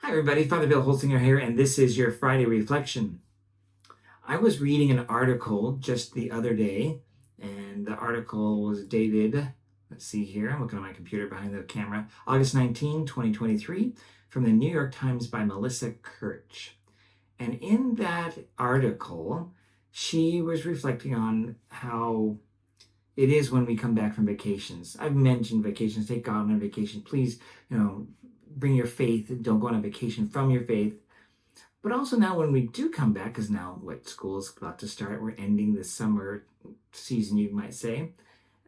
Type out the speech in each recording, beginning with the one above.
Hi, everybody. Father Bill Holsinger here, and this is your Friday reflection. I was reading an article just the other day, and the article was dated, let's see here, I'm looking at my computer behind the camera, August 19, 2023, from the New York Times by Melissa Kirsch. And in that article, she was reflecting on how it is when we come back from vacations. I've mentioned vacations. Take God on a vacation. Please, bring your faith. Don't go on a vacation from your faith. But also now when we do come back, because now what school's about to start, we're ending the summer season, you might say.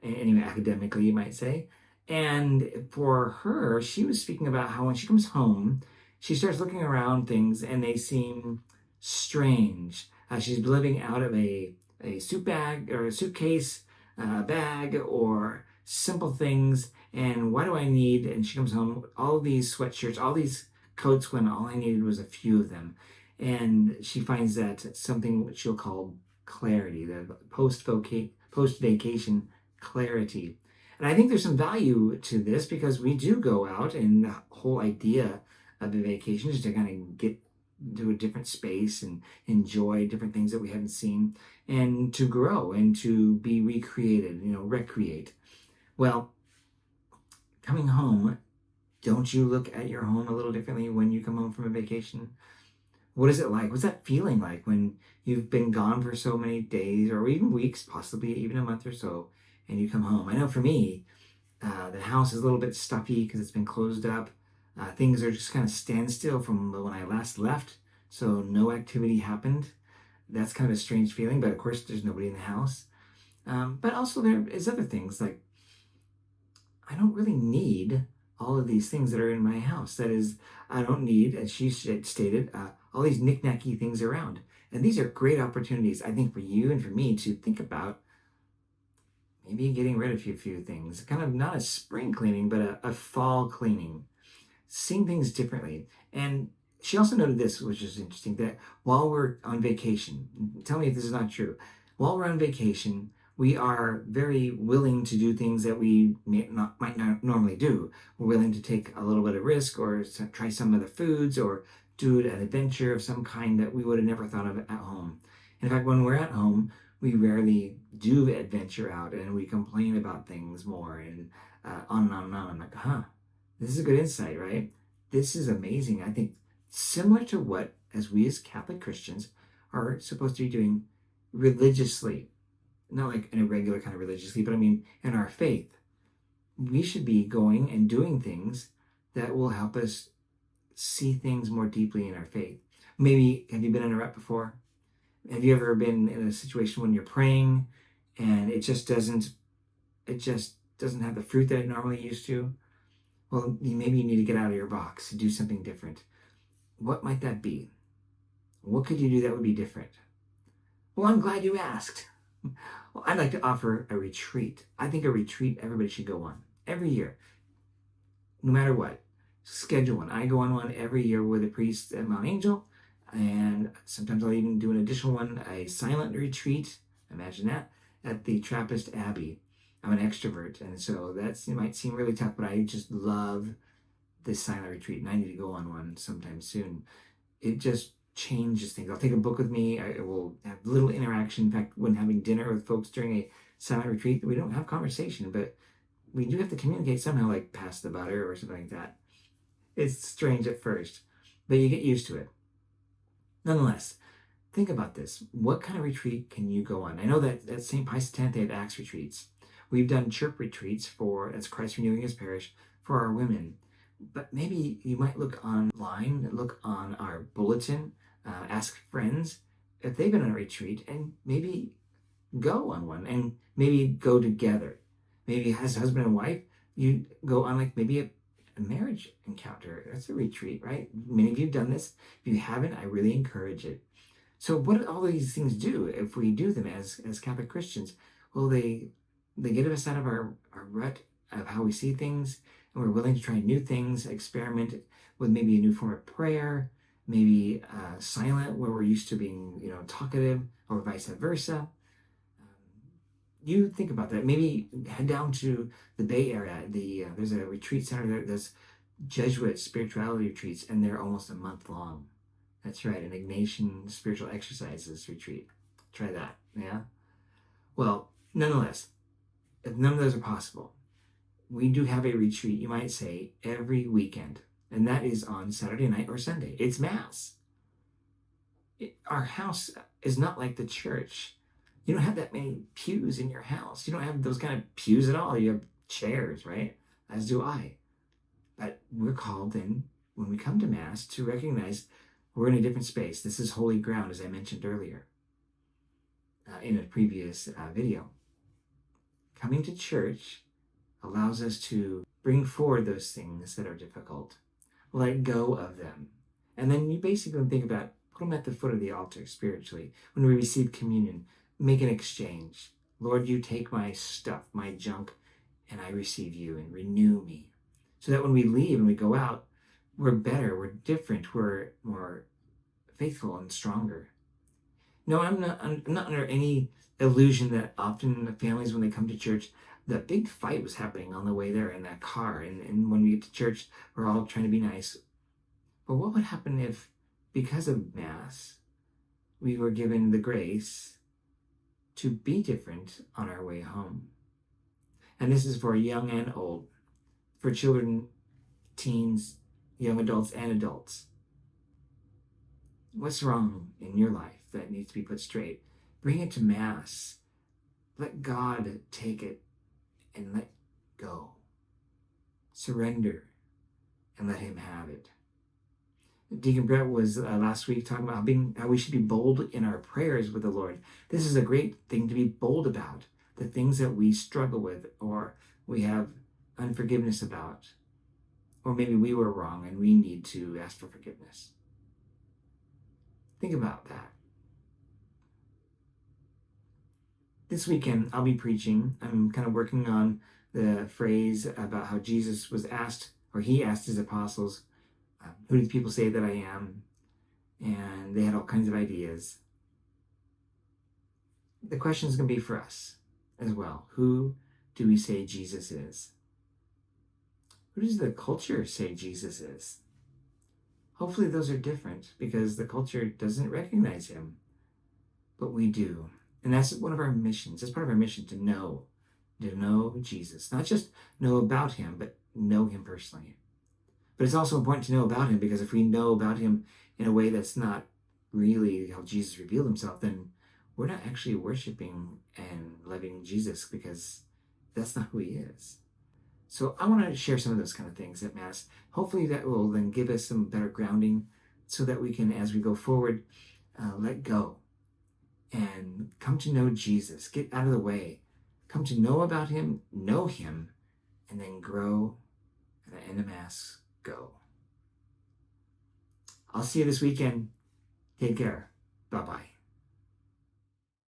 Anyway, academically, you might say. And for her, she was speaking about how when she comes home, she starts looking around things and they seem strange. She's living out of a suit bag or a suitcase, bag, or simple things. And why do I need? And she comes home, all these sweatshirts, all these coats, when all I needed was a few of them. And she finds that something she'll call clarity, the post vacation clarity. And I think there's some value to this because we do go out, and the whole idea of the vacation is to kind of get to a different space and enjoy different things that we haven't seen, and to grow and to be recreated, recreate. Well, coming home, don't you look at your home a little differently when you come home from a vacation? What is it like? What's that feeling like when you've been gone for so many days or even weeks, possibly even a month or so, and you come home? I know for me, the house is a little bit stuffy because it's been closed up. Things are just kind of standstill from when I last left, so no activity happened. That's kind of a strange feeling, but of course there's nobody in the house. But also there is other things like I don't really need all of these things that are in my house. That is, I don't need, as she stated, all these knick-knacky things around. And these are great opportunities, I think, for you and for me to think about maybe getting rid of a few things. Kind of not a spring cleaning, but a fall cleaning. Seeing things differently. And she also noted this, which is interesting, that while we're on vacation, tell me if this is not true, while we're on vacation, we are very willing to do things that we might not normally do. We're willing to take a little bit of risk or try some of the foods or do an adventure of some kind that we would have never thought of at home. In fact, when we're at home, we rarely do adventure out and we complain about things more and on and on and on. I'm like, this is a good insight, right? This is amazing. I think similar to what, as we as Catholic Christians are supposed to be doing religiously, not like in a regular kind of religiously, but I mean in our faith. We should be going and doing things that will help us see things more deeply in our faith. Maybe, have you been in a rut before? Have you ever been in a situation when you're praying and it just doesn't have the fruit that it normally used to? Well, maybe you need to get out of your box and do something different. What might that be? What could you do that would be different? Well, I'm glad you asked. Well, I'd like to offer a retreat. I think a retreat everybody should go on every year, no matter what. Schedule one. I go on one every year with a priest at Mount Angel, and sometimes I'll even do an additional one, a silent retreat. Imagine that, at the Trappist Abbey. I'm an extrovert, and so it might seem really tough, but I just love this silent retreat, and I need to go on one sometime soon. It just changes things. I'll take a book with me. I will have little interaction. In fact, when having dinner with folks during a silent retreat, we don't have conversation, but we do have to communicate somehow, like pass the butter or something like that. It's strange at first, but you get used to it. Nonetheless, think about this. What kind of retreat can you go on? I know that at St. Pius X, they have Acts retreats. We've done chirp retreats that's Christ Renewing His Parish, for our women. But maybe you might look online, look on our bulletin, ask friends if they've been on a retreat, and maybe go on one, and maybe go together. Maybe as husband and wife, you go on like maybe a marriage encounter. That's a retreat, right? Many of you have done this. If you haven't, I really encourage it. So what do all these things do if we do them as Catholic Christians? Well, they get us out of our rut of how we see things, and we're willing to try new things, experiment with maybe a new form of prayer, maybe silent where we're used to being, talkative, or vice versa. You think about that. Maybe head down to the Bay Area. There's a retreat center there that's Jesuit spirituality retreats, and they're almost a month long. That's right, an Ignatian spiritual exercises retreat. Try that, yeah? Well, nonetheless, if none of those are possible, we do have a retreat, you might say, every weekend. And that is on Saturday night or Sunday. It's Mass. Our house is not like the church. You don't have that many pews in your house. You don't have those kind of pews at all. You have chairs, right? As do I. But we're called then, when we come to Mass, to recognize we're in a different space. This is holy ground, as I mentioned earlier in a previous video. Coming to church allows us to bring forward those things that are difficult, let go of them. And then you basically think about, put them at the foot of the altar spiritually. When we receive communion, make an exchange. Lord, you take my stuff, my junk, and I receive you and renew me. So that when we leave and we go out, we're better, we're different, we're more faithful and stronger. No, I'm not under any illusion that often the families, when they come to church, the big fight was happening on the way there in that car. And when we get to church, we're all trying to be nice. But what would happen if, because of Mass, we were given the grace to be different on our way home? And this is for young and old, for children, teens, young adults, and adults. What's wrong in your life that needs to be put straight? Bring it to Mass. Let God take it and let go. Surrender and let him have it. Deacon Brett was last week talking about how we should be bold in our prayers with the Lord. This is a great thing to be bold about, the things that we struggle with or we have unforgiveness about, or maybe we were wrong and we need to ask for forgiveness. Think about that. This weekend, I'll be preaching. I'm kind of working on the phrase about how Jesus was asked, or he asked his apostles, who do people say that I am? And they had all kinds of ideas. The question is going to be for us as well. Who do we say Jesus is? Who does the culture say Jesus is? Hopefully those are different because the culture doesn't recognize him, but we do. And that's one of our missions. That's part of our mission, to know Jesus. Not just know about him, but know him personally. But it's also important to know about him, because if we know about him in a way that's not really how Jesus revealed himself, then we're not actually worshiping and loving Jesus, because that's not who he is. So I want to share some of those kind of things at Mass. Hopefully that will then give us some better grounding so that we can, as we go forward, let go and come to know Jesus. Get out of the way. Come to know about him, know him, and then grow. And at the end of Mass, go. I'll see you this weekend. Take care. Bye-bye.